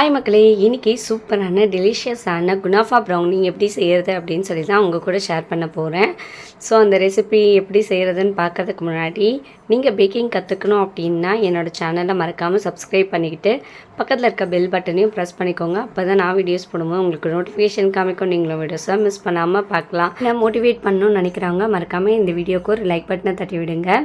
Hi மக்களே, இன்றைக்கி சூப்பரான டெலிஷியஸான குனாஃபா ப்ரௌனி எப்படி செய்கிறது அப்படின்னு சொல்லி தான் உங்கள் கூட ஷேர் பண்ண போகிறேன். ஸோ அந்த ரெசிபி எப்படி செய்கிறதுன்னு பார்க்கறதுக்கு முன்னாடி நீங்கள் பேக்கிங் கற்றுக்கணும் அப்படின்னா என்னோடய சேனலை மறக்காமல் சப்ஸ்கிரைப் பண்ணிக்கிட்டு பக்கத்தில் இருக்க பெல் பட்டனையும் ப்ரெஸ் பண்ணிக்கோங்க. அப்போ தான் நான் வீடியோஸ் போடும்போது உங்களுக்கு நோட்டிஃபிகேஷன் காமிக்கும், நீங்களும் வீடியோஸை மிஸ் பண்ணாமல் பார்க்கலாம். நான் மோட்டிவேட் பண்ணணும்னு நினைக்கிறவங்க மறக்காமல் இந்த வீடியோக்கு ஒரு லைக் பட்டனை தட்டி விடுங்க.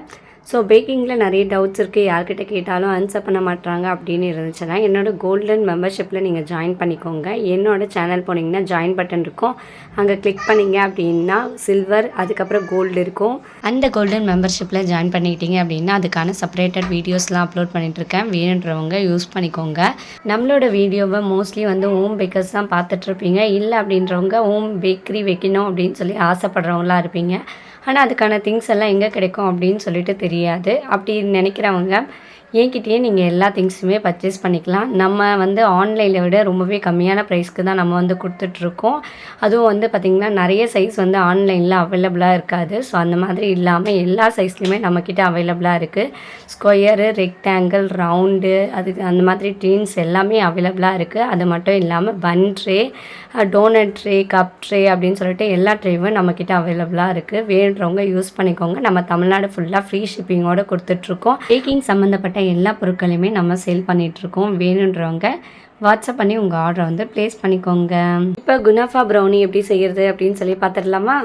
ஸோ பேக்கிங்கில் நிறைய டவுட்ஸ் இருக்குது, யார்கிட்ட கேட்டாலும் ஆன்சர் பண்ண மாட்டாங்க அப்படின்னு இருந்துச்சுன்னா என்னோடய கோல்டன் மெம்பர்ஷிப்பில் நீங்கள் ஜாயின் பண்ணிக்கோங்க. என்னோடய சேனல் போனீங்கன்னா ஜாயின் பட்டன் இருக்கும், அங்கே கிளிக் பண்ணிங்க அப்படின்னா சில்வர் அதுக்கப்புறம் கோல்டு இருக்கும். அந்த கோல்டன் மெம்பர்ஷிப்பில் ஜாயின் பண்ணிக்கிட்டீங்க அப்படின்னா அதுக்கான செப்பரேட்டட் வீடியோஸ்லாம் அப்லோட் பண்ணிகிட்ருக்கேன், வேணுன்றவங்க யூஸ் பண்ணிக்கோங்க. நம்மளோட வீடியோவை மோஸ்ட்லி ஹோம் பேக்கர்ஸ் தான் பார்த்துட்ருப்பீங்க, இல்லை அப்படின்றவங்க ஹோம் பேக்கரி வைக்கணும் அப்படின்னு சொல்லி ஆசைப்படுறவங்களாம் இருப்பீங்க. ஆனால் அதுக்கான திங்ஸ் எல்லாம் எங்கே கிடைக்கும் அப்படின்னு சொல்லிட்டு தெரியாது. அப்படி நினைக்கிறவங்க என்கிட்டயே நீங்கள் எல்லா திங்ஸுமே பர்ச்சேஸ் பண்ணிக்கலாம். நம்ம ஆன்லைனில் விட ரொம்பவே கம்மியான ப்ரைஸ்க்கு தான் நம்ம கொடுத்துட்ருக்கோம். அதுவும் பார்த்திங்கன்னா நிறைய சைஸ் ஆன்லைனில் அவைலபிளாக இருக்காது. ஸோ அந்த மாதிரி இல்லாமல் எல்லா சைஸ்லையுமே நம்மக்கிட்ட அவைலபிளாக இருக்குது. ஸ்கொயரு, ரெக்டாங்கிள், ரவுண்டு, அந்த மாதிரி ட்ரீன்ஸ் எல்லாமே அவைலபிளாக இருக்குது. அது மட்டும் இல்லாமல் bun tray, donut tray, cup tray அப்படின்னு சொல்லிட்டு எல்லா ட்ரேவும் நம்மக்கிட்ட அவைலபிளாக இருக்குது. வேணுறவங்க யூஸ் பண்ணிக்கோங்க. நம்ம தமிழ்நாடு ஃபுல்லாக ஃப்ரீ ஷிப்பிங்கோடு கொடுத்துட்ருக்கோம். பேக்கிங் சம்மந்தப்பட்ட எல்லா பொருட்களையுமே நம்ம சேல் பண்ணிகிட்ருக்கோம். வேணுன்றவங்க வாட்ஸ்அப் பண்ணி உங்கள் ஆர்டரை ப்ளேஸ் பண்ணிக்கோங்க. இப்போ குனாஃபா ப்ரௌனி எப்படி செய்கிறது அப்படின்னு சொல்லி பார்த்துடலாமா?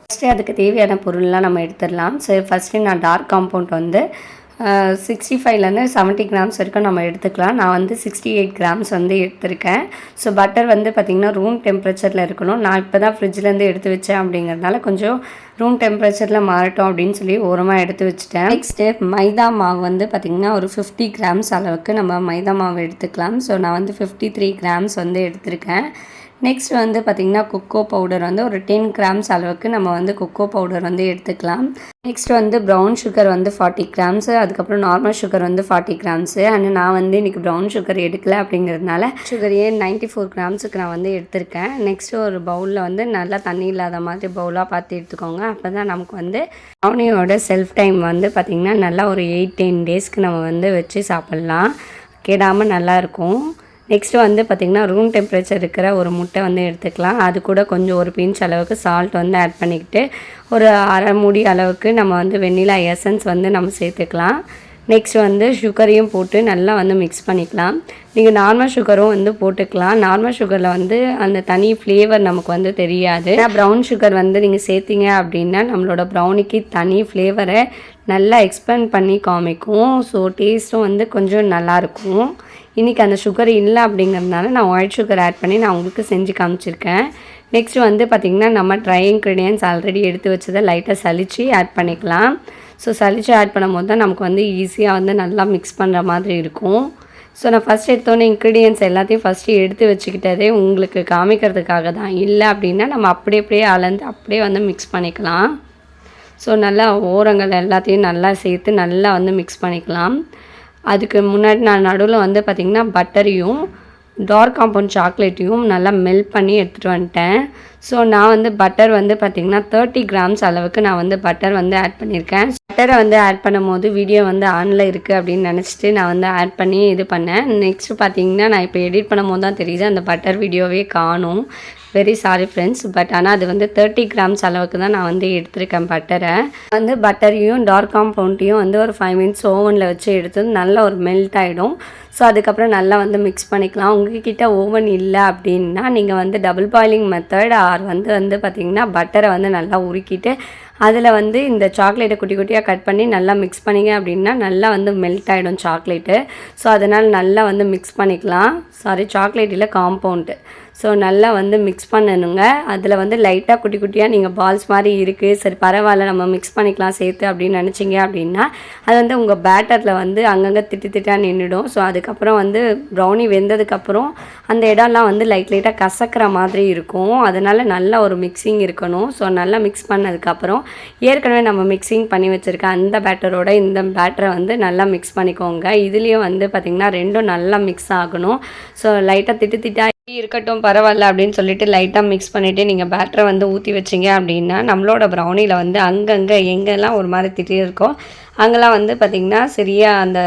ஃபஸ்ட்டு அதுக்கு தேவையான பொருள்லாம் நம்ம எடுத்துடலாம். ஸோ ஃபஸ்ட்டு நான் டார்க் காம்பவுண்ட் 65லேருந்து 70 கிராம்ஸ் வரைக்கும் நம்ம எடுத்துக்கலாம். நான் 68 கிராம்ஸ் எடுத்திருக்கேன். ஸோ பட்டர் பார்த்திங்கன்னா ரூம் டெம்பரேச்சரில் இருக்கணும். நான் இப்போ தான் ஃப்ரிட்ஜ்லேருந்து எடுத்து வச்சேன் அப்படிங்கிறதுனால கொஞ்சம் ரூம் டெம்பரேச்சரில் மாறட்டும் அப்படின்னு சொல்லி ஓரமாக எடுத்து வச்சுட்டேன். நெக்ஸ்ட்டு மைதா மாவு பார்த்திங்கன்னா ஒரு 50 கிராம்ஸ் அளவுக்கு நம்ம மைதா மாவு எடுத்துக்கலாம். ஸோ நான் 53 கிராம்ஸ் எடுத்திருக்கேன். நெக்ஸ்ட் பார்த்திங்கன்னா கொக்கோ பவுடர் ஒரு 10 கிராம்ஸ் அளவுக்கு நம்ம கொக்கோ பவுடர் எடுத்துக்கலாம். நெக்ஸ்ட் ப்ரௌன் சுகர் 40 கிராம்ஸு, அதுக்கப்புறம் நார்மல் சுகர் 40 கிராம்ஸு. ஆனால் நான் இன்றைக்கி ப்ரௌன் சுகர் எடுக்கலை அப்படிங்கிறதுனால சுகரையே 94 கிராம்ஸுக்கு நான் எடுத்திருக்கேன். நெக்ஸ்ட்டு ஒரு பவுலில் நல்லா தண்ணி இல்லாத மாதிரி பவுலாக பார்த்து எடுத்துக்கோங்க. அப்போ தான் நமக்கு ப்ரௌனியோட செல்ஃப் டைம் பார்த்திங்கன்னா நல்லா ஒரு 8-10 டேஸ்க்கு நம்ம வச்சு சாப்பிட்லாம், கெடாமல் நல்லாயிருக்கும். நெக்ஸ்ட்டு பார்த்திங்கன்னா ரூம் டெம்பரேச்சர் இருக்கிற ஒரு முட்டை எடுத்துக்கலாம். அது கூட கொஞ்சம் ஒரு பிஞ்ச் அளவுக்கு சால்ட் ஆட் பண்ணிக்கிட்டு ஒரு அரை மூடி அளவுக்கு நம்ம வெண்ணிலா எசன்ஸ் நம்ம சேர்த்துக்கலாம். நெக்ஸ்ட் சுகரையும் போட்டு நல்லா மிக்ஸ் பண்ணிக்கலாம். நீங்கள் நார்மல் சுகரும் போட்டுக்கலாம். நார்மல் சுகரில் அந்த தனி ஃப்ளேவர் நமக்கு தெரியாது. ப்ரௌன் சுகர் நீங்கள் சேர்த்திங்க அப்படின்னா நம்மளோட ப்ரௌனிக்கு தனி ஃப்ளேவரை நல்லா எக்ஸ்பேண்ட் பண்ணி காமிக்கும். ஸோ டேஸ்ட்டும் கொஞ்சம் நல்லாயிருக்கும். இன்றைக்கி அந்த சுகர் இல்லை அப்படிங்கிறதுனால நான் ஒயிட் சுகர் ஆட் பண்ணி நான் உங்களுக்கு செஞ்சு காமிச்சிருக்கேன். நெக்ஸ்ட்டு பார்த்திங்கன்னா நம்ம ட்ரை இன்க்ரீடியன்ஸ் ஆல்ரெடி எடுத்து வச்சதை லைட்டாக சலித்து ஆட் பண்ணிக்கலாம். ஸோ சலித்து ஆட் பண்ணும்போது தான் நமக்கு ஈஸியாக நல்லா மிக்ஸ் பண்ணுற மாதிரி இருக்கும். ஸோ நான் ஃபஸ்ட் எடுத்தோன்னே இன்க்ரீடியன்ஸ் எல்லாத்தையும் ஃபஸ்ட்டு எடுத்து வச்சுக்கிட்டதே உங்களுக்கு காமிக்கிறதுக்காக தான். இல்லை அப்படின்னா நம்ம அப்படியே அளந்து அப்படியே மிக்ஸ் பண்ணிக்கலாம். ஸோ நல்லா ஓரங்கள் எல்லாத்தையும் நல்லா சேர்த்து நல்லா மிக்ஸ் பண்ணிக்கலாம். அதுக்கு முன்னாடி நான் நடுவில் பார்த்திங்கன்னா பட்டரையும் டார்க் காம்பவுண்ட் சாக்லேட்டையும் நல்லா மெல்ட் பண்ணி எடுத்துகிட்டு வந்துட்டேன். ஸோ நான் பட்டர் பார்த்திங்கன்னா 30 கிராம்ஸ் அளவுக்கு நான் பட்டர் ஆட் பண்ணியிருக்கேன். பட்டரை ஆட் பண்ணும் போது வீடியோ ஆனில் இருக்குது அப்படின்னு நினச்சிட்டு நான் ஆட் பண்ணி இது பண்ணேன். நெக்ஸ்ட்டு பார்த்திங்கன்னா நான் இப்போ எடிட் பண்ணும் போது தான் தெரியுது அந்த பட்டர் வீடியோவே காணும். Very sorry friends. பட் ஆனால் அது 30 கிராம்ஸ் அளவுக்கு தான் நான் எடுத்திருக்கேன் பட்டரை. பட்டரையும் டார்க் காம்பவுண்டையும் ஒரு 5 மினிட்ஸ் ஓவனில் வச்சு எடுத்து நல்லா ஒரு மெல்ட் ஆகிடும். ஸோ அதுக்கப்புறம் நல்லா மிக்ஸ் பண்ணிக்கலாம். உங்கள்கிட்ட ஓவன் இல்லை அப்படின்னா நீங்கள் டபுள் பாயிலிங் மெத்தட் ஆர் பார்த்திங்கன்னா பட்டரை நல்லா உருக்கிட்டு அதில் இந்த சாக்லேட்டை குட்டி குட்டியாக கட் பண்ணி நல்லா மிக்ஸ் பண்ணிங்க அப்படின்னா நல்லா மெல்ட் ஆகிடும் சாக்லேட்டு. ஸோ அதனால் நல்லா மிக்ஸ் பண்ணிக்கலாம். சாரி, சாக்லேட் இல்லை, காம்பவுண்டு. ஸோ நல்லா மிக்ஸ் பண்ணணுங்க. அதில் லைட்டாக குட்டி குட்டியாக நீங்கள் பால்ஸ் மாதிரி இருக்குது, சரி பரவாயில்ல நம்ம மிக்ஸ் பண்ணிக்கலாம் சேர்த்து அப்படின்னு நினச்சிங்க அப்படின்னா அது உங்கள் பேட்டரில் அங்கங்கே திட்டாக நின்றுடும். ஸோ அதுக்கப்புறம் ப்ரௌனி வெந்ததுக்கப்புறம் அந்த இடம்லாம் லைட்டாக கசக்கிற மாதிரி இருக்கும். அதனால் நல்லா ஒரு மிக்சிங் இருக்கணும். ஸோ நல்லா மிக்ஸ் பண்ணதுக்கப்புறம் ஏற்கனவே நம்ம மிக்சிங் பண்ணி வச்சுருக்க அந்த பேட்டரோட இந்த பேட்டரை நல்லா மிக்ஸ் பண்ணிக்கோங்க. இதுலேயும் பார்த்திங்கன்னா ரெண்டும் நல்லா மிக்ஸ் ஆகணும். ஸோ லைட்டாக திட்டாக இருக்கட்டும் பரவாயில்ல அப்படின்னு சொல்லிட்டு லைட்டாக மிக்ஸ் பண்ணிவிட்டு நீங்கள் பேட்டரை ஊற்றி வச்சிங்க அப்படின்னா நம்மளோட ப்ரௌனியில் அங்கங்கே எங்கெல்லாம் ஒரு மாதிரி திட்டி இருக்கோ அங்கெல்லாம் வந்து பார்த்திங்கன்னா சரியாக அந்த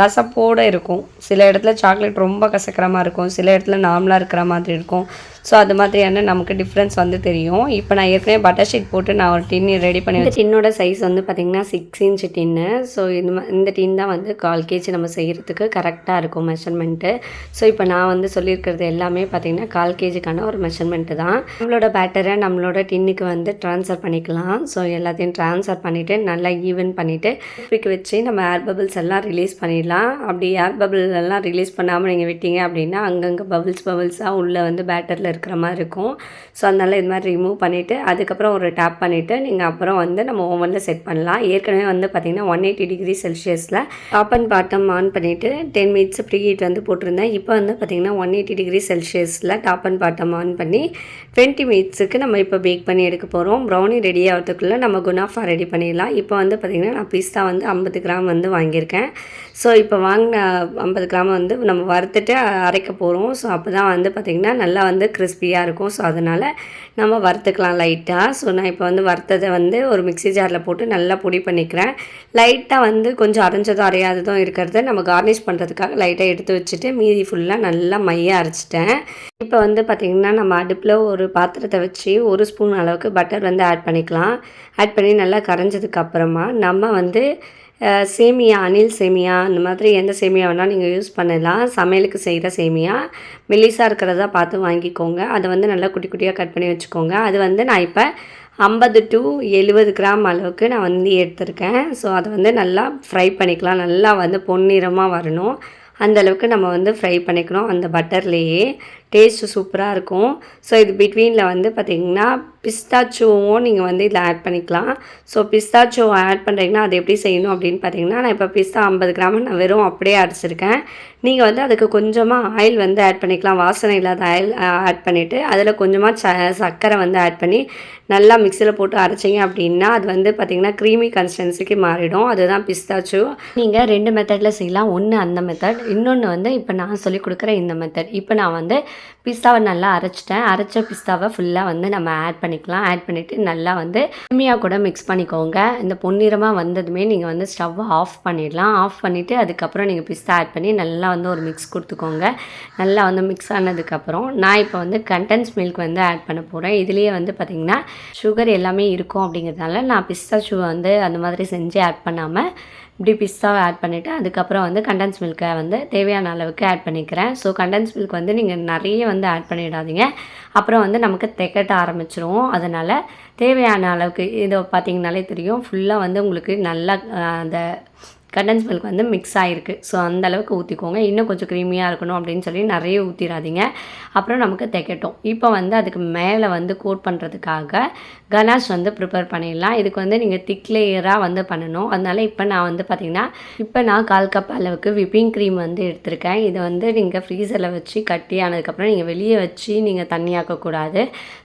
கசப்போடு இருக்கும். சில இடத்துல சாக்லேட் ரொம்ப கசக்கிற மாதிரி இருக்கும், சில இடத்துல நார்மலாக இருக்கிற மாதிரி இருக்கும். ஸோ அது மாதிரியான நமக்கு டிஃப்ரென்ஸ் வந்து தெரியும். இப்போ நான் ஏற்கனவே பட்டர் ஷீட் போட்டு நான் ஒரு டின் ரெடி பண்ணி இந்த டின்னோட சைஸ் வந்து பார்த்திங்கன்னா 6 இன்ச் டின்னு. ஸோ இந்த டின் தான் வந்து 1/4 kg நம்ம செய்கிறதுக்கு கரெக்டாக இருக்கும் மெஷர்மெண்ட்டு. ஸோ இப்போ நான் வந்து சொல்லியிருக்கிறது எல்லாமே பார்த்திங்கன்னா 1/4 kgக்கான ஒரு மெஷர்மெண்ட்டு தான். நம்மளோட பேட்டரை நம்மளோட டின்னுக்கு வந்து ட்ரான்ஸ்ஃபர் பண்ணிக்கலாம். ஸோ எல்லாத்தையும் ட்ரான்ஸ்ஃபர் பண்ணிவிட்டு நல்லா ஈவன் பண்ணிவிட்டு டூத்பிக் வச்சு நம்ம ஏர் பபிள்ஸ் எல்லாம் ரிலீஸ் பண்ணிடலாம். அப்படி ஏர் பபிள் எல்லாம் ரிலீஸ் பண்ணாமல் நீங்கள் விட்டீங்க அப்படின்னா அங்கங்கே பபிள்ஸாக உள்ளே வந்து பேட்டரில் இருக்கிற மாதிரி இருக்கும். ஸோ அதனால் இது மாதிரி ரிமூவ் பண்ணிவிட்டு அதுக்கப்புறம் ஒரு டேப் பண்ணிவிட்டு நீங்கள் அப்புறம் வந்து நம்ம ஓவனில் செட் பண்ணலாம். ஏற்கனவே வந்து பார்த்திங்கன்னா 180 டிகிரி செல்சியஸில் டாப் அண்ட் பாட்டம் ஆன் பண்ணிவிட்டு 10 மினிட்ஸ் ப்ரீ ஹீட் வந்து போட்டிருந்தேன். இப்போ வந்து பார்த்திங்கன்னா 180 டிகிரி செல்சியஸில் டாப் அண்ட் பாட்டம் ஆன் பண்ணி 20 மினிட்ஸுக்கு நம்ம இப்போ பேக் பண்ணி எடுக்க போகிறோம். ப்ரௌனி ரெடி ஆகிறதுக்குள்ளே நம்ம குனாஃபா ரெடி பண்ணிடலாம். இப்போ வந்து பார்த்திங்கன்னா நான் பிஸ்தா வந்து 50 கிராம் வந்து வாங்கியிருக்கேன். ஸோ இப்போ வாங்கின 50 கிராம் வந்து நம்ம வறுத்துட்டு அரைக்க போகிறோம். ஸோ அப்போ தான் வந்து பார்த்திங்கன்னா நல்லா வந்து கிறிஸ்பியாக இருக்கும். ஸோ அதனால் நம்ம வறுத்துக்கலாம் லைட்டாக. ஸோ நான் இப்போ வந்து வறுத்ததை வந்து ஒரு மிக்ஸி ஜாரில் போட்டு நல்லா பொடி பண்ணிக்கிறேன். லைட்டாக வந்து கொஞ்சம் அரைஞ்சதும் அரையாததும் இருக்கிறத நம்ம கார்னிஷ் பண்ணுறதுக்காக லைட்டாக எடுத்து வச்சுட்டு மீதி ஃபுல்லாக நல்லா மையாக அரைச்சிட்டேன். இப்போ வந்து பார்த்திங்கன்னா நம்ம அடுப்பில் ஒரு பாத்திரத்தை வச்சு 1 ஸ்பூன் அளவுக்கு பட்டர் வந்து ஆட் பண்ணிக்கலாம். ஆட் பண்ணி நல்லா கரைஞ்சதுக்கப்புறமா நம்ம வந்து சேமியா, அணில் சேமியா, இந்த மாதிரி எந்த சேமியா வேணால் நீங்கள் யூஸ் பண்ணலாம். சமையலுக்கு செய்கிற சேமியா மெல்லிசாக இருக்கிறதா பார்த்து வாங்கிக்கோங்க. அதை வந்து நல்லா குட்டி குட்டியாக கட் பண்ணி வச்சுக்கோங்க. அது வந்து நான் இப்போ 50 to 70 கிராம் அளவுக்கு நான் வந்து எடுத்திருக்கேன். ஸோ அதை வந்து நல்லா ஃப்ரை பண்ணிக்கலாம். நல்லா வந்து பொன்னிறமாக வரணும், அந்தளவுக்கு நம்ம வந்து ஃப்ரை பண்ணிக்கணும். அந்த பட்டர்லேயே டேஸ்ட்டு சூப்பராக இருக்கும். ஸோ இது பிட்வீனில் வந்து பார்த்திங்கன்னா பிஸ்தாச்சோவும் நீங்கள் வந்து இதில் ஆட் பண்ணிக்கலாம். ஸோ பிஸ்தாச்சோ ஆட் பண்ணுறீங்கன்னா அது எப்படி செய்யணும் அப்படின்னு பார்த்தீங்கன்னா, நான் இப்போ பிஸ்தா 50 கிராம் நான் வெறும் அப்படியே அரைச்சிருக்கேன். நீங்கள் வந்து அதுக்கு கொஞ்சமாக ஆயில் வந்து ஆட் பண்ணிக்கலாம். வாசனை இல்லாத ஆயில் ஆட் பண்ணிவிட்டு அதில் கொஞ்சமாக சர்க்கரை வந்து ஆட் பண்ணி நல்லா மிக்சியில் போட்டு அரைச்சிங்க அப்படின்னா அது வந்து பார்த்திங்கன்னா க்ரீமி கன்சிஸ்டன்சிக்கு மாறிடும். அதுதான் பிஸ்தாச்சோ. நீங்கள் 2 மெத்தடில் செய்யலாம். ஒன்று அந்த மெத்தட், இன்னொன்று வந்து இப்போ நான் சொல்லிக் கொடுக்குற இந்த மெத்தட். இப்போ நான் வந்து பிஸ்தாவை நல்லா அரைச்சிட்டேன். அரைச்ச பிஸ்தாவை ஃபுல்லாக வந்து நம்ம ஆட் பண்ணிக்கலாம். ஆட் பண்ணிவிட்டு நல்லா வந்து சேமியா கூட மிக்ஸ் பண்ணிக்கோங்க. இந்த பொன்னிறமாக வந்ததுமே நீங்கள் வந்து ஸ்டவ்வை ஆஃப் பண்ணிடலாம். ஆஃப் பண்ணிவிட்டு அதுக்கப்புறம் நீங்கள் பிஸ்தா ஆட் பண்ணி நல்லா வந்து ஒரு மிக்ஸ் கொடுத்துக்கோங்க. நல்லா வந்து மிக்ஸ் ஆனதுக்கப்புறம் நான் இப்போ வந்து கண்டென்ஸ் மில்க் வந்து ஆட் பண்ண போகிறேன். இதுலேயே வந்து பார்த்திங்கன்னா சுகர் எல்லாமே இருக்கும் அப்படிங்கிறதுனால நான் பிஸ்தாச்சோ வந்து அந்த மாதிரி செஞ்சு ஆட் பண்ணாமல் இப்படி பிஸ்தாவை ஆட் பண்ணிவிட்டு அதுக்கப்புறம் வந்து கண்டென்ஸ் மில்கை வந்து தேவையான அளவுக்கு ஆட் பண்ணிக்கிறேன். ஸோ கண்டென்ஸ் மில்க் வந்து நீங்கள் நிறைய வந்து ஆட் பண்ணிடாதீங்க, அப்புறம் வந்து நமக்கு திகட்ட ஆரம்பிச்சிரும். அதனால் தேவையான அளவுக்கு இதை பார்த்திங்கனாலே தெரியும், ஃபுல்லாக வந்து உங்களுக்கு நல்லா அந்த கண்டென்ஸ் மில்க் வந்து மிக்ஸ் ஆகிருக்கு. ஸோ அந்தளவுக்கு ஊற்றிக்கோங்க. இன்னும் கொஞ்சம் க்ரீமியாக இருக்கணும் அப்படின்னு சொல்லி நிறைய ஊற்றிடாதீங்க, அப்புறம் நமக்கு திகட்டும். இப்போ வந்து அதுக்கு மேலே வந்து கோட் பண்ணுறதுக்காக கனாஷ் வந்து ப்ரிப்பேர் பண்ணிடலாம். இதுக்கு வந்து நீங்கள் திக் லேயராக வந்து பண்ணணும். அதனால் இப்போ நான் வந்து பார்த்திங்கன்னா இப்போ நான் 1/4 கப் அளவுக்கு விப்பிங் க்ரீம் வந்து எடுத்திருக்கேன். இதை வந்து நீங்கள் ஃப்ரீசரில் வச்சு கட்டி ஆனதுக்கப்புறம் நீங்கள் வெளியே வச்சு நீங்கள் தண்ணியாக்கக்கூடாது.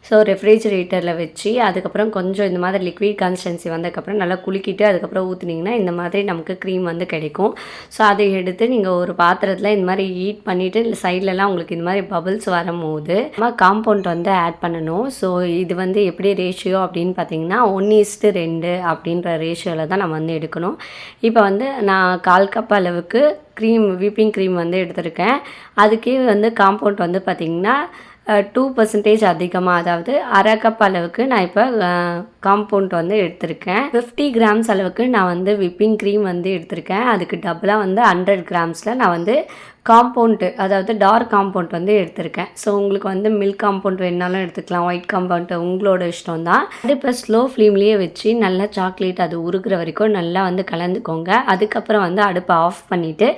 ஸோ ரெஃப்ரிஜிரேட்டரில் வச்சு அதுக்கப்புறம் கொஞ்சம் இந்த மாதிரி லிக்விட் கன்சிஸ்டன்சி வந்ததுக்கப்புறம் நல்லா குலுக்கிட்டு அதுக்கப்புறம் ஊற்றுனீங்கன்னா இந்த மாதிரி நமக்கு க்ரீம் வந்து கிடைக்கும். ஸோ அதை எடுத்து நீங்கள் ஒரு பாத்திரத்தில் இந்த மாதிரி ஹீட் பண்ணிவிட்டு சைட்லலாம் உங்களுக்கு இந்த மாதிரி பபிள்ஸ் வரும்போது நம்ம காம்பவுண்ட் வந்து ஆட் பண்ணணும். ஸோ இது வந்து எப்படி ரேஷியோ அப்படின்னு பார்த்தீங்கன்னா 1:2 அப்படின்ற ரேஷியோவில் தான் நம்ம வந்து எடுக்கணும். இப்போ வந்து நான் 1/4 கப் அளவுக்கு விப்பிங் க்ரீம் வந்து எடுத்திருக்கேன். அதுக்கே வந்து காம்பவுண்ட் வந்து பார்த்திங்கன்னா 2% அதிகமாக, அதாவது 1/2 கப் அளவுக்கு நான் இப்போ காம்பவுண்ட் வந்து எடுத்திருக்கேன். 50 கிராம்ஸ் அளவுக்கு நான் வந்து விப்பிங் க்ரீம் வந்து எடுத்திருக்கேன். அதுக்கு டபுளாக வந்து 100 கிராம்ஸில் நான் வந்து காம்பவுண்டு, அதாவது டார்க் காம்பவுண்ட் வந்து எடுத்திருக்கேன். ஸோ உங்களுக்கு வந்து மில்க் காம்பவுண்ட் வேணாலும் எடுத்துக்கலாம், ஒயிட் காம்பவுண்ட் உங்களோட இஷ்டம் தான். அது இப்போ ஸ்லோ ஃப்ளேம்லேயே வச்சு நல்லா சாக்லேட் அது உருகிற வரைக்கும் நல்லா வந்து கலந்துக்கோங்க. அதுக்கப்புறம் வந்து அடுப்பை ஆஃப் பண்ணிவிட்டு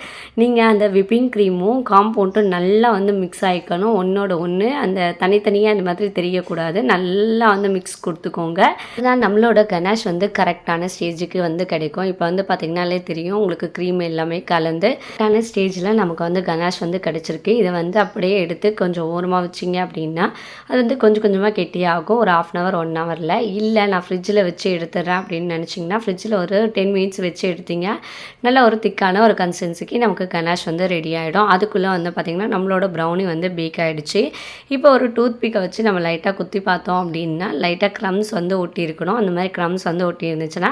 நீங்கள் அந்த விப்பிங் க்ரீமும் காம்பவுண்ட்டும் நல்லா வந்து மிக்ஸ் ஆகிக்கணும். ஒன்றோட ஒன்று அந்த தனித்தனியாக இந்த மாதிரி தெரியக்கூடாது. நல்லா வந்து மிக்ஸ் கொடுத்துக்கோங்க. இதுதான் நம்மளோட கனாஷ் வந்து கரெக்டான ஸ்டேஜுக்கு வந்து கிடைக்கும். இப்போ வந்து பார்த்திங்கனாலே தெரியும் உங்களுக்கு க்ரீம் எல்லாமே கலந்து கரெக்டான ஸ்டேஜில் நமக்கு வந்து கனாஷ் வந்து கிடச்சிருக்கு. இதை வந்து அப்படியே எடுத்து கொஞ்சம் ஓரமாக வச்சிங்க அப்படின்னா அது வந்து கொஞ்சம் கொஞ்சமாக கெட்டியாகும். ஒரு 1/2 hour 1 hourல. இல்லை நான் ஃப்ரிட்ஜில் வச்சு எடுத்துடுறேன் அப்படின்னு நினச்சிங்கன்னா ஃப்ரிட்ஜில் ஒரு 10 மினிட்ஸ் வச்சு எடுத்தீங்க நல்லா ஒரு திக்கான ஒரு கன்சிஸ்டன்சிக்கு நமக்கு கனாஷ் வந்து ரெடி ஆகிடும். அதுக்குள்ளே வந்து பார்த்திங்கன்னா நம்மளோட ப்ரௌனி வந்து பேக் ஆகிடுச்சு. இப்போ ஒரு டூத் பிக்கை வச்சு நம்ம லைட்டாக குத்தி பார்த்தோம் அப்படின்னா லைட்டாக க்ரம்ஸ் வந்து ஒட்டி ஒட்டி இருக்கணும். அந்த மாதிரி க்ரம்ஸ் வந்து ஒட்டி இருந்துச்சுன்னா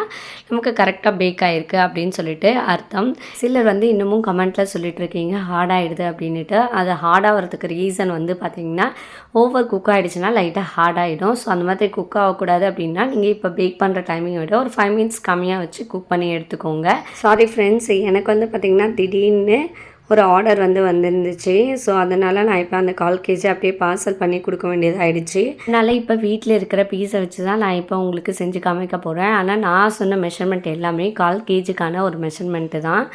நமக்கு கரெக்டாக பேக் ஆகிருக்கு அப்படின்னு சொல்லிட்டு அர்த்தம். சிலர் வந்து இன்னமும் கமெண்ட்டில் சொல்லிட்டு இருக்கீங்க ஹார்டாகிடுது அப்படின்ட்டு. அது ஹார்டாகிறதுக்கு ரீசன் வந்து பார்த்திங்கன்னா ஓவர் குக் ஆகிடுச்சுன்னா லைட்டாக ஹார்டாகிடும். ஸோ அந்த மாதிரி குக் ஆகக்கூடாது அப்படின்னா நீங்கள் இப்போ பேக் பண்ணுற டைமிங்கை விட ஒரு 5 மினிட்ஸ் கம்மியாக வச்சு குக் பண்ணி எடுத்துக்கோங்க. சாரி ஃப்ரெண்ட்ஸ், எனக்கு வந்து பார்த்திங்கன்னா திடீர்னு ஒரு ஆர்டர் வந்து வந்துருந்துச்சு. ஸோ அதனால் நான் இப்போ அந்த 1/4 kg அப்படியே பார்சல் பண்ணி கொடுக்க வேண்டியதாகிடுச்சு. அதனால் இப்போ வீட்டில் இருக்கிற பீஸை வச்சு தான் நான் இப்போ உங்களுக்கு செஞ்சு காமிக்க போகிறேன். ஆனால் நான் சொன்ன மெஷர்மெண்ட் எல்லாமே 1/4 kgக்கான ஒரு மெஷர்மெண்ட்டு தான்.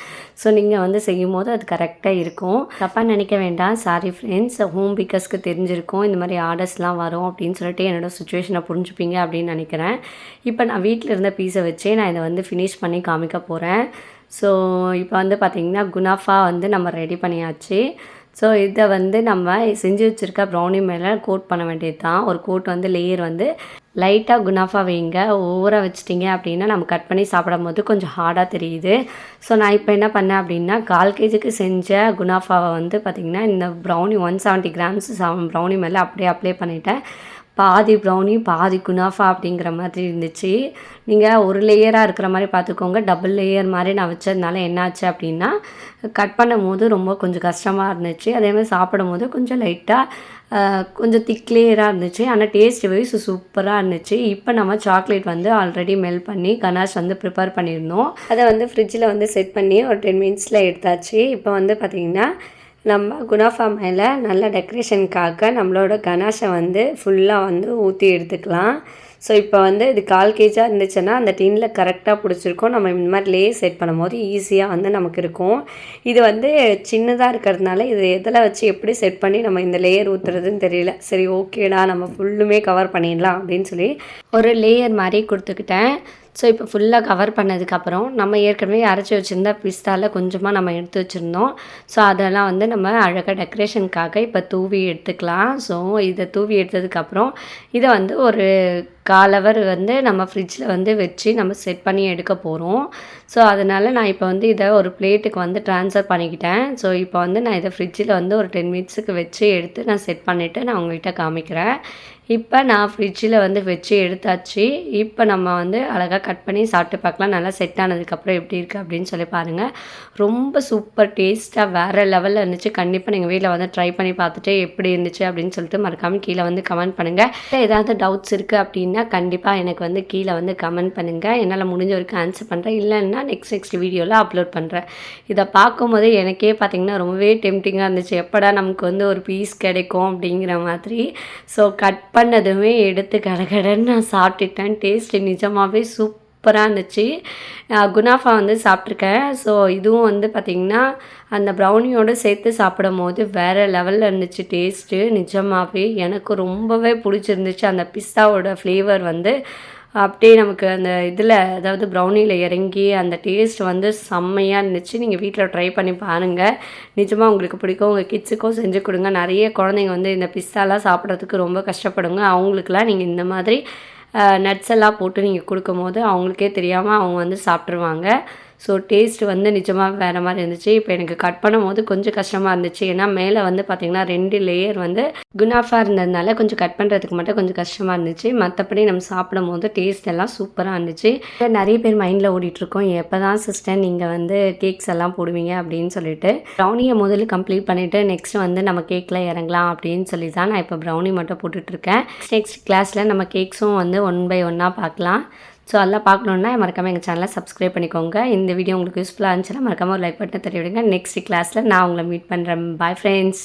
ஸோ நீங்கள் வந்து செய்யும் போது அது கரெக்டாக இருக்கும். தப்பாக நினைக்க வேண்டாம். சாரி ஃப்ரெண்ட்ஸ், ஹோம் பேக்கர்ஸ்க்கு தெரிஞ்சிருக்கும் இந்த மாதிரி ஆர்டர்ஸ்லாம் வரும் அப்படின்னு சொல்லிட்டு என்னோடய சுச்சுவேஷனை புரிஞ்சுப்பீங்க அப்படின்னு நினைக்கிறேன். இப்போ நான் வீட்டில் இருந்த பீஸை வச்சே நான் இதை வந்து ஃபினிஷ் பண்ணி காமிக்க போகிறேன். ஸோ இப்போ வந்து பார்த்திங்கன்னா குனாஃபா வந்து நம்ம ரெடி பண்ணியாச்சு. ஸோ இதை வந்து நம்ம செஞ்சு வச்சுருக்க ப்ரௌனி மேலே கோட் பண்ண வேண்டியது தான். ஒரு கோட் வந்து லேயர் வந்து லைட்டாக குனாஃபா வைங்க. ஓவராக வச்சிட்டிங்க அப்படின்னா நம்ம கட் பண்ணி சாப்பிடும் போது கொஞ்சம் ஹார்டாக தெரியுது. ஸோ நான் இப்போ என்ன பண்ணேன் அப்படின்னா 1/4 kgக்கு செஞ்ச குனாஃபாவை வந்து பார்த்திங்கன்னா இந்த ப்ரௌனி 170 கிராம்ஸ் ப்ரௌனி மேலே அப்படியே அப்ளை பண்ணிவிட்டேன். பாதி ப்ரௌனி பாதி குனாஃபா அப்படிங்கிற மாதிரி இருந்துச்சு. நீங்கள் ஒரு லேயராக இருக்கிற மாதிரி பார்த்துக்கோங்க. டபுள் லேயர் மாதிரி நான் வச்சதுனால என்னாச்சு அப்படின்னா கட் பண்ணும் போது ரொம்ப கொஞ்சம் கஷ்டமாக இருந்துச்சு. அதேமாதிரி சாப்பிடும் போது கொஞ்சம் லைட்டாக கொஞ்சம் திக் லேயராக இருந்துச்சு. ஆனால் டேஸ்ட் வைஸ் சூப்பராக இருந்துச்சு. இப்போ நம்ம சாக்லேட் வந்து ஆல்ரெடி மெல்ட் பண்ணி கனாஷ் வந்து ப்ரிப்பேர் பண்ணியிருந்தோம். அதை வந்து ஃப்ரிட்ஜில் வந்து செட் பண்ணி ஒரு 10 மினிட்ஸில் எடுத்தாச்சு. இப்போ வந்து பார்த்திங்கன்னா நம்ம குனாஃபா மேலே நல்ல டெக்கரேஷனுக்காக நம்மளோட கனாஷை வந்து ஃபுல்லாக வந்து ஊற்றி எடுத்துக்கலாம். ஸோ இப்போ வந்து இது 1/4 kg இருந்துச்சுன்னா அந்த டின்னில் கரெக்டாக பிடிச்சிருக்கோம். நம்ம இந்த மாதிரி லேயர் செட் பண்ணும் போது ஈஸியாக வந்து நமக்கு இருக்கும். இது வந்து சின்னதாக இருக்கிறதுனால இது எதில் வச்சு எப்படி செட் பண்ணி நம்ம இந்த லேயர் ஊற்றுறதுன்னு தெரியல. சரி ஓகேடா, நம்ம ஃபுல்லுமே கவர் பண்ணிடலாம் அப்படின்னு சொல்லி ஒரு லேயர் மாதிரி கொடுத்துக்கிட்டேன். ஸோ இப்போ ஃபுல்லாக கவர் பண்ணதுக்கப்புறம் நம்ம ஏற்கனவே அரைச்சி வச்சுருந்த பிஸ்தாவில் கொஞ்சமாக நம்ம எடுத்து வச்சுருந்தோம். ஸோ அதெல்லாம் வந்து நம்ம அழகாக டெக்கரேஷனுக்காக இப்போ தூவி எடுத்துக்கலாம். ஸோ இதை தூவி எடுத்ததுக்கப்புறம் இதை வந்து ஒரு 1/4 ஹவர் வந்து நம்ம ஃப்ரிட்ஜில் வந்து வச்சு நம்ம செட் பண்ணி எடுக்க போகிறோம். ஸோ அதனால் நான் இப்போ வந்து இதை ஒரு பிளேட்டுக்கு வந்து ட்ரான்ஸ்ஃபர் பண்ணிக்கிட்டேன். ஸோ இப்போ வந்து நான் இதை ஃப்ரிட்ஜில் வந்து ஒரு 10 மினிட்ஸுக்கு வச்சு எடுத்து நான் செட் பண்ணிவிட்டு நான் உங்கள்கிட்ட காமிக்கிறேன். இப்போ நான் ஃப்ரிட்ஜில் வந்து வச்சு எடுத்தாச்சு. இப்போ நம்ம வந்து அழகாக கட் பண்ணி சாப்பிட்டு பார்க்கலாம். நல்லா செட் ஆனதுக்கப்புறம் எப்படி இருக்குது அப்படின்னு சொல்லி பாருங்கள். ரொம்ப சூப்பர் டேஸ்ட்டாக வேறு லெவலில் இருந்துச்சு. கண்டிப்பாக நீங்கள் வீட்டில் வந்து ட்ரை பண்ணி பார்த்துட்டு எப்படி இருந்துச்சு அப்படின்னு சொல்லிட்டு மறக்காமல் கீழே வந்து கமெண்ட் பண்ணுங்கள். ஏதாவது டவுட்ஸ் இருக்குது அப்படின்னா கண்டிப்பாக எனக்கு வந்து கீழே வந்து கமெண்ட் பண்ணுங்கள். என்னால் முடிஞ்ச வரைக்கும் ஆன்சர் பண்ணுறேன். இல்லைன்னா நெக்ஸ்ட் வீடியோவில் அப்லோட் பண்ணுறேன். இதை பார்க்கும்போது எனக்கே பார்த்திங்கன்னா ரொம்பவே டெம்டிங்காக இருந்துச்சு. எப்படா நமக்கு வந்து ஒரு பீஸ் கிடைக்கும் அப்படிங்கிற மாதிரி. ஸோ கட் பண்ணதுமே எடுத்து கடகடன்னு நான் சாப்பிட்டுட்டேன். டேஸ்ட்டு நிஜமாகவே சூப்பராக இருந்துச்சு. குனாஃபா வந்து சாப்பிட்ருக்கேன். ஸோ இதுவும் வந்து பார்த்திங்கன்னா அந்த ப்ரௌனியோடு சேர்த்து சாப்பிடும் போது வேறு லெவலில் இருந்துச்சு டேஸ்ட்டு. நிஜமாகவே எனக்கு ரொம்பவே பிடிச்சிருந்துச்சு. அந்த பிஸ்தாவோட ஃப்ளேவர் வந்து அப்படியே நமக்கு அந்த இதில் அதாவது ப்ரௌனியில் இறங்கி அந்த டேஸ்ட் வந்து செம்மையாக இருந்துச்சு. நீங்கள் வீட்டில் ட்ரை பண்ணி பாருங்கள். நிஜமாக உங்களுக்கு பிடிக்கும். உங்கள் கிட்ஸுக்கும் செஞ்சு கொடுங்க. நிறைய குழந்தைங்க வந்து இந்த பிஸ்தாலாம் சாப்பிட்றதுக்கு ரொம்ப கஷ்டப்படுங்க. அவங்களுக்குலாம் நீங்கள் இந்த மாதிரி நட்ஸ் எல்லாம் போட்டு நீங்கள் கொடுக்கும்போது அவங்களுக்கே தெரியாமல் அவங்க வந்து சாப்பிட்ருவாங்க. ஸோ டேஸ்ட் வந்து நிஜமாக வேறு மாதிரி இருந்துச்சு. இப்போ எனக்கு கட் பண்ணும் போது கொஞ்சம் கஷ்டமாக இருந்துச்சு. ஏன்னா மேலே வந்து பார்த்திங்கன்னா 2 லேயர் வந்து குனாஃபா இருந்ததுனால கொஞ்சம் கட் பண்ணுறதுக்கு மட்டும் கொஞ்சம் கஷ்டமாக இருந்துச்சு. மற்றபடி நம்ம சாப்பிடும் போது டேஸ்ட் எல்லாம் சூப்பராக இருந்துச்சு. நிறைய பேர் மைண்டில் ஓடிட்டுருக்கோம், எப்போ தான் சிஸ்டர் நீங்கள் வந்து கேக்ஸ் எல்லாம் போடுவீங்க அப்படின்னு சொல்லிட்டு. ப்ரௌனியை முதல்ல கம்ப்ளீட் பண்ணிவிட்டு நெக்ஸ்ட் வந்து நம்ம கேக்கில் இறங்கலாம் அப்படின்னு சொல்லி தான் நான் இப்போ ப்ரௌனி மட்டும் போட்டுட்ருக்கேன். நெக்ஸ்ட் கிளாஸில் நம்ம கேக்ஸும் வந்து 1 by 1 பார்க்கலாம். ஸோ அதெல்லாம் பார்க்கணுன்னா மறக்காமல் எங்கள் சேனலை சப்ஸ்கிரைப் பண்ணிக்கோங்க. இந்த வீடியோ உங்களுக்கு யூஸ்ஃபுல்லாக இருந்துச்சுன்னா மறக்காமல் ஒரு லைக் பட்டனை தட்டி விடுங்க. நெக்ஸ்ட் கிளாஸில் நான் உங்களை மீட் பண்ணுறேன். Bye friends.